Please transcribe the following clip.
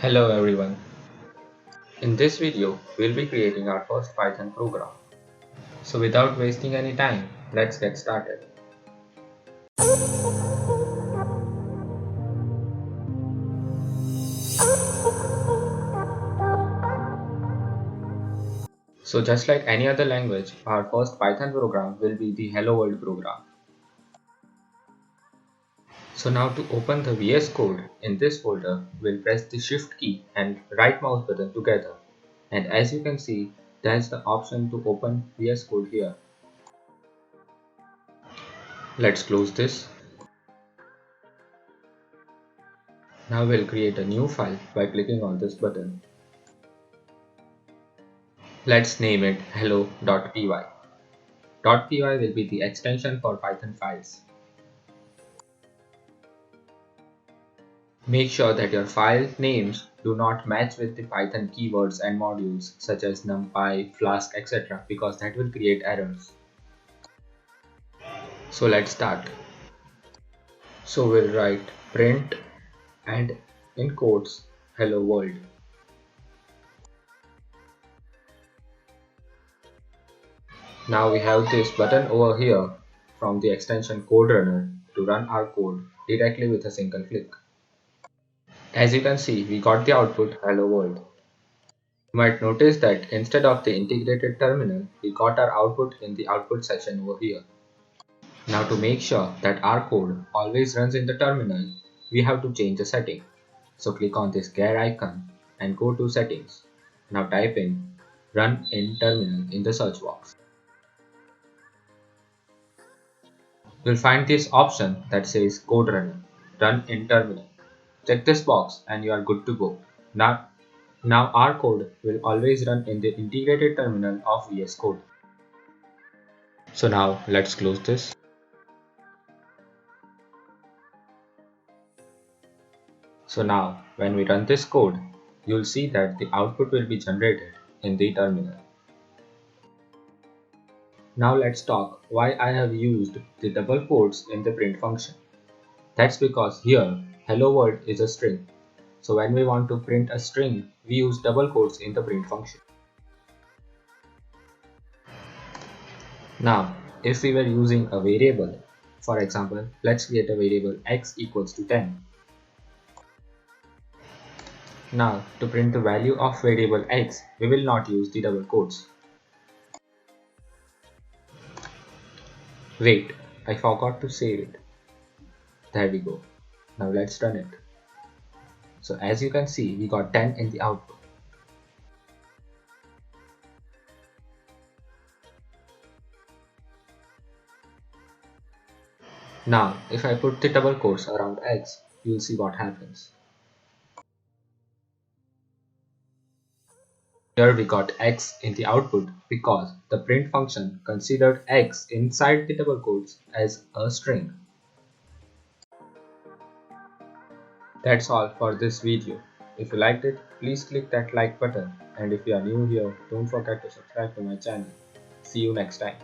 Hello everyone. In this video, we'll be creating our first Python program. So without wasting any time, let's get started. So just like any other language, our first Python program will be the Hello World program. So now to open the VS Code in this folder, we'll press the Shift key and right mouse button together. And as you can see, there's the option to open VS Code here. Let's close this. Now we'll create a new file by clicking on this button. Let's name it hello.py. .py will be the extension for Python files. Make sure that your file names do not match with the Python keywords and modules such as NumPy, Flask, etc. because that will create errors. So let's start. So we'll write print and in quotes hello world. Now we have this button over here from the extension code runner to run our code directly with a single click. As you can see, we got the output hello world. You might notice that instead of the integrated terminal, we got our output in the output section over here. Now to make sure that our code always runs in the terminal, we have to change the setting. So click on this gear icon and go to settings. Now type in run in terminal in the search box. You'll find this option that says code runner, run in terminal. Check this box and you are good to go. Now our code will always run in the integrated terminal of VS Code. So now let's close this. So now when we run this code, you'll see that the output will be generated in the terminal. Now let's talk why I have used the double quotes in the print function. That's because here hello world is a string. So when we want to print a string, we use double quotes in the print function. Now, if we were using a variable, for example, let's create a variable x equals to 10. Now, to print the value of variable x, we will not use the double quotes. Wait, I forgot to save it. There we go. Now let's run it. So as you can see, we got 10 in the output. Now, if I put the double quotes around x, you'll see what happens. Here we got x in the output because the print function considered x inside the double quotes as a string. That's all for this video. If you liked it, please click that like button, and if you are new here, don't forget to subscribe to my channel. See you next time.